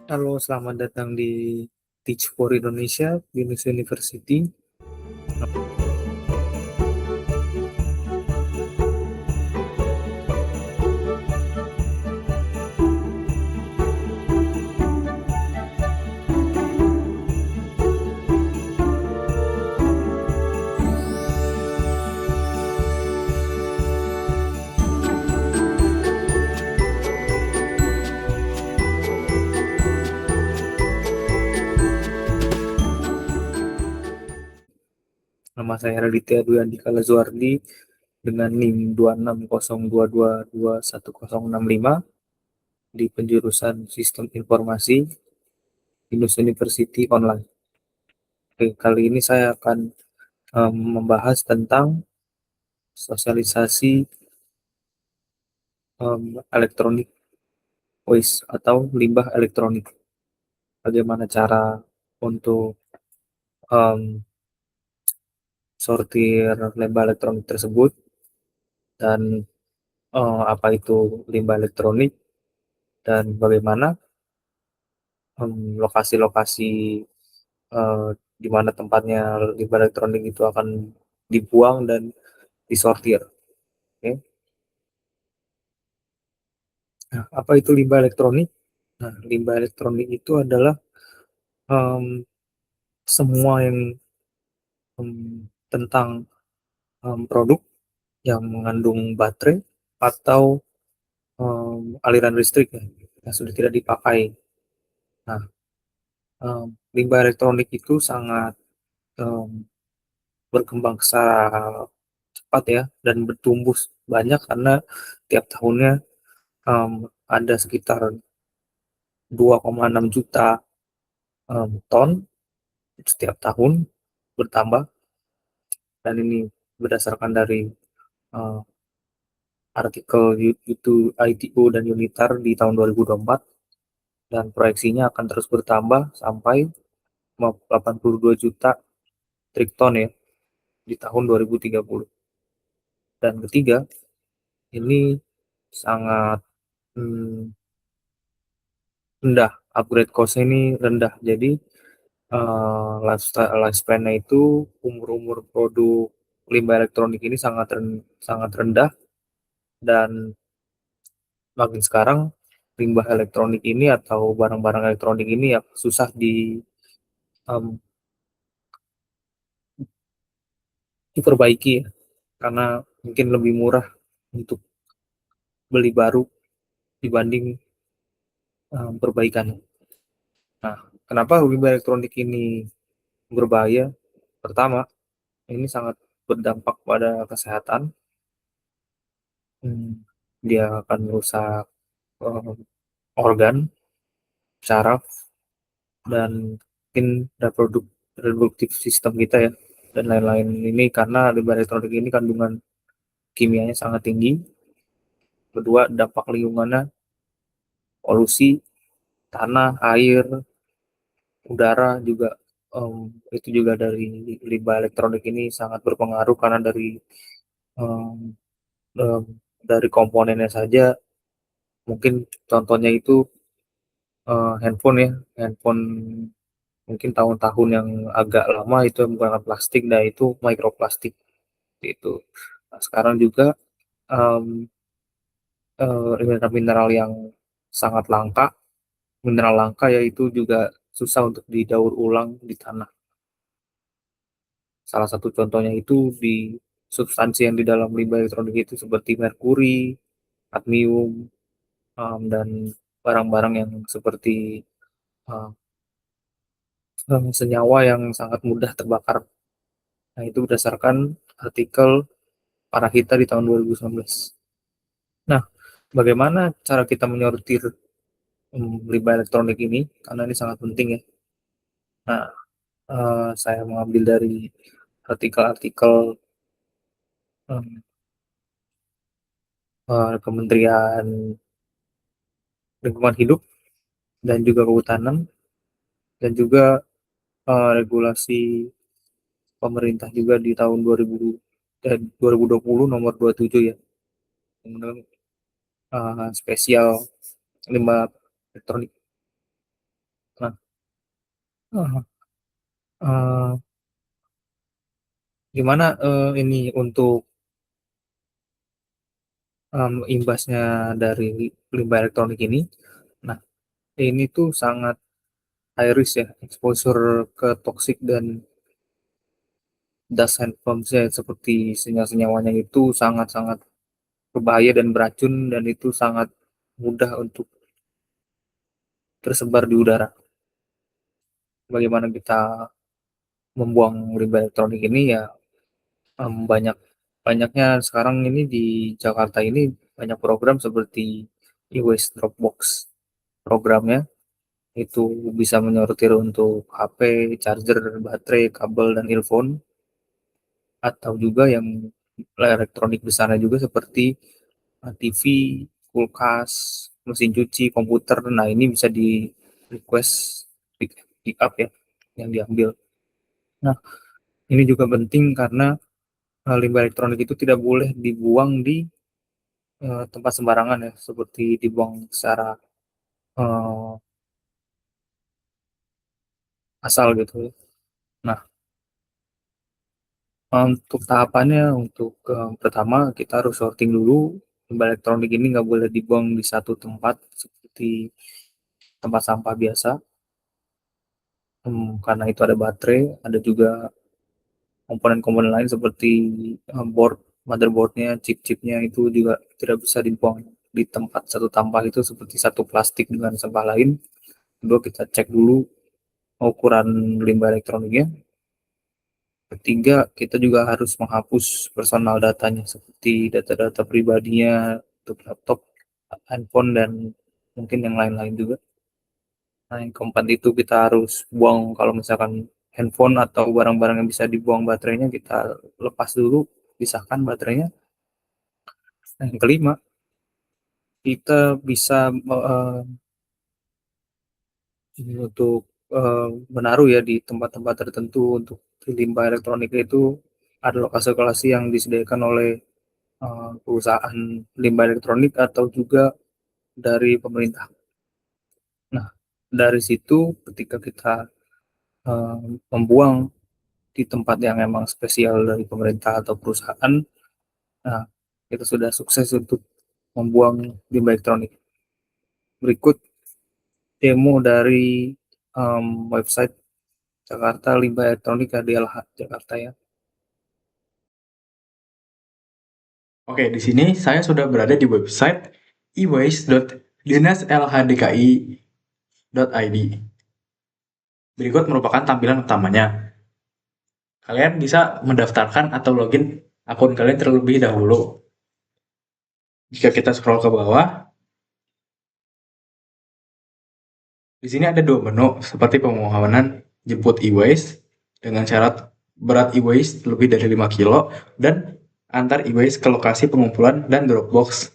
Halo, selamat datang di Teach for Indonesia, Binus University. Nama saya Raditya Dwi Andika Lazuardi dengan NIM 2602221065 di penjurusan Sistem Informasi Binus University Online. Oke, kali ini saya akan membahas tentang sosialisasi elektronik waste atau limbah elektronik. Bagaimana cara untuk um, sortir limbah elektronik tersebut dan apa itu limbah elektronik dan bagaimana lokasi-lokasi di mana tempatnya limbah elektronik itu akan dibuang dan disortir. Oke. Nah, apa itu limbah elektronik? Nah, limbah elektronik itu adalah em, semua yang tentang produk yang mengandung baterai atau aliran listrik ya, yang sudah tidak dipakai. Nah, limbah elektronik itu sangat em, berkembang secara cepat ya dan bertumbuh banyak karena tiap tahunnya ada sekitar 2,6 juta ton setiap tahun bertambah, dan ini berdasarkan dari uh, artikel itu ITU dan Unitar di tahun 2024, dan proyeksinya akan terus bertambah sampai 82 juta trik ton ya di tahun 2030. Dan ketiga, ini sangat hmm, rendah, upgrade cost ini rendah. Jadi lifespan-nya itu umur-umur produk limbah elektronik ini sangat rendah, dan makin sekarang limbah elektronik ini atau barang-barang elektronik ini ya susah um, diperbaiki ya, karena mungkin lebih murah untuk beli baru dibanding perbaikan. Nah, kenapa limbah elektronik ini berbahaya? Pertama, ini sangat berdampak pada kesehatan. Hmm, Dia akan merusak um, organ, saraf, dan mungkin reproduktif sistem kita ya, dan lain-lain. Ini karena limbah elektronik ini kandungan kimianya sangat tinggi. Kedua, dampak lingkungannya, polusi tanah, air, udara juga, itu juga dari limbah elektronik ini sangat berpengaruh karena um, um, dari komponennya saja. Mungkin contohnya itu handphone ya, handphone mungkin tahun-tahun yang agak lama itu menggunakan plastik, dan itu mikroplastik itu. Nah, sekarang juga mineral-mineral yang sangat langka, mineral langka yaitu juga susah untuk didaur ulang di tanah. Salah satu contohnya itu di substansi yang di dalam limbah elektronik itu seperti merkuri, kadmium, dan barang-barang yang seperti uh, senyawa yang sangat mudah terbakar. Nah, itu berdasarkan artikel Parakita di tahun 2019. Nah, bagaimana cara kita menyortir limbah elektronik ini? Karena ini sangat penting ya. Nah, saya mengambil dari artikel-artikel Kementerian Lingkungan Hidup dan juga Kehutanan, dan juga regulasi pemerintah juga di tahun 2020 nomor 27 ya, spesial limbah elektronik. Heeh, eee, gimana, ini untuk, imbasnya dari limbah elektronik ini? Nah, ini tuh sangat high risk ya, exposure ke toksik dan dust handforms-nya seperti senyawa-senyawanya itu sangat-sangat berbahaya dan beracun, dan itu sangat mudah untuk tersebar di udara. Bagaimana kita membuang limbah elektronik ini ya, banyaknya sekarang ini di Jakarta ini banyak program seperti e-waste Dropbox programnya, itu bisa menyortir untuk HP, charger, baterai, kabel, dan earphone, atau juga yang elektronik besarnya juga seperti TV, kulkas, mesin cuci, komputer. Nah, ini bisa di request pick up ya, yang diambil. Nah, ini juga penting karena limbah elektronik itu tidak boleh dibuang di tempat sembarangan ya, seperti dibuang secara uh, asal gitu ya. Nah, untuk tahapannya, untuk pertama kita harus sorting dulu. Limbah elektronik ini nggak boleh dibuang di satu tempat seperti tempat sampah biasa, karena itu ada baterai, ada juga komponen-komponen lain seperti motherboardnya, chip-chipnya itu juga tidak bisa dibuang di tempat satu sampah itu seperti satu plastik dengan sampah lain. Kedua, kita cek dulu ukuran limbah elektroniknya. Ketiga, kita juga harus menghapus personal datanya seperti data-data pribadinya untuk laptop, handphone, dan mungkin yang lain-lain juga. Nah, yang keempat itu kita harus buang, kalau misalkan handphone atau barang-barang yang bisa dibuang baterainya, kita lepas dulu, pisahkan baterainya. Nah, yang kelima, kita bisa untuk menaruh ya di tempat-tempat tertentu untuk limbah elektronik itu. Ada lokasi-lokasi yang disediakan oleh perusahaan limbah elektronik atau juga dari pemerintah. Nah, dari situ ketika kita membuang di tempat yang memang spesial dari pemerintah atau perusahaan, nah, kita sudah sukses untuk membuang limbah elektronik. Berikut demo dari website Jakarta Limbah Elektronik KDLH Jakarta ya. Oke, di sini saya sudah berada di website ewaste.dinasLHDKI.id. Berikut merupakan tampilan utamanya. Kalian bisa mendaftarkan atau login akun kalian terlebih dahulu. Jika kita scroll ke bawah, di sini ada dua menu seperti pemohonan jemput e-waste dengan syarat berat e-waste lebih dari 5 kilo dan antar e-waste ke lokasi pengumpulan dan Dropbox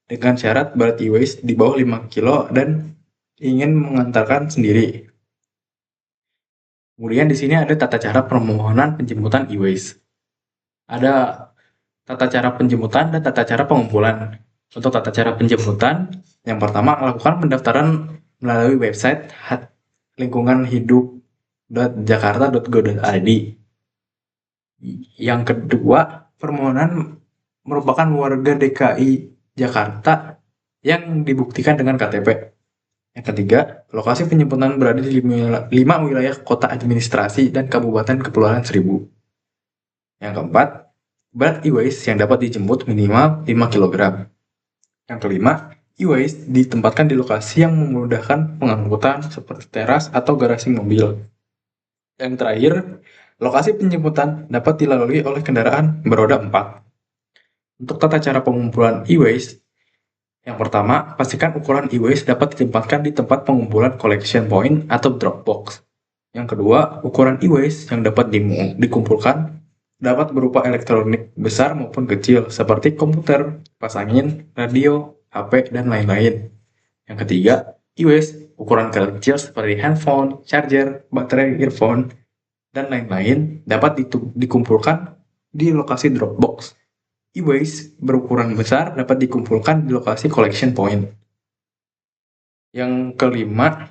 dengan syarat berat e-waste di bawah 5 kilo dan ingin mengantarkan sendiri. Kemudian di sini ada tata cara permohonan penjemputan e-waste. Ada tata cara penjemputan dan tata cara pengumpulan. Untuk tata cara penjemputan, yang pertama lakukan pendaftaran melalui website lingkunganhidup.jakarta.go.id. Yang kedua, permohonan merupakan warga DKI Jakarta yang dibuktikan dengan KTP. Yang ketiga, lokasi penjemputan berada di 5 wilayah kota administrasi dan Kabupaten Kepulauan Seribu. Yang keempat, berat e-waste yang dapat dijemput minimal 5 kg. Yang kelima, e-waste ditempatkan di lokasi yang memudahkan pengangkutan seperti teras atau garasi mobil. Yang terakhir, lokasi penjemputan dapat dilalui oleh kendaraan beroda 4. Untuk tata cara pengumpulan e-waste, yang pertama, pastikan ukuran e-waste dapat ditempatkan di tempat pengumpulan collection point atau Dropbox. Yang kedua, ukuran e-waste yang dapat dikumpulkan dapat berupa elektronik besar maupun kecil seperti komputer, kipas angin, radio, HP, dan lain-lain. Yang ketiga, e-waste ukuran kecil seperti handphone, charger, baterai, earphone, dan lain-lain dapat dikumpulkan di lokasi Dropbox. E-waste berukuran besar dapat dikumpulkan di lokasi collection point. Yang kelima,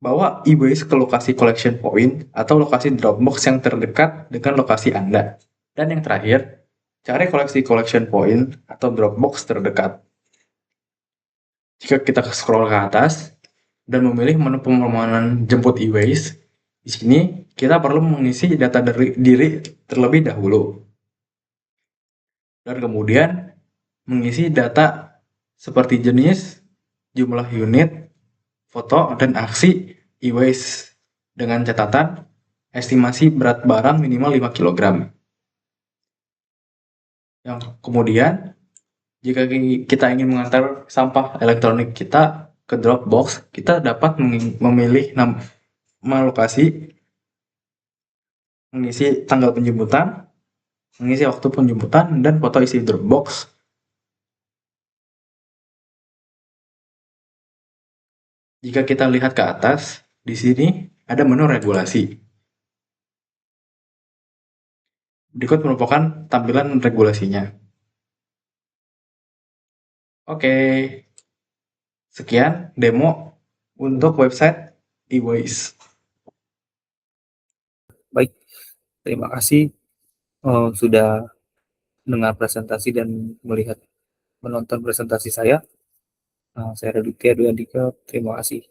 bawa e-waste ke lokasi collection point atau lokasi Dropbox yang terdekat dengan lokasi Anda. Dan yang terakhir, cari koleksi collection point atau Dropbox terdekat. Jika kita scroll ke atas dan memilih menu permohonan jemput e-waste, di sini kita perlu mengisi data diri terlebih dahulu. Dan kemudian mengisi data seperti jenis, jumlah unit, foto, dan aksi e-waste dengan catatan estimasi berat barang minimal 5 kg. Yang kemudian, jika kita ingin mengantar sampah elektronik kita ke Dropbox, kita dapat memilih nama lokasi, mengisi tanggal penjemputan, mengisi waktu penjemputan, dan foto isi Dropbox. Jika kita lihat ke atas, di sini ada menu regulasi. Berikut merupakan tampilan regulasinya. Oke, sekian demo untuk website e-waste. Baik, terima kasih sudah mendengar presentasi dan menonton presentasi saya. Saya Raditya Dwi Andika, terima kasih.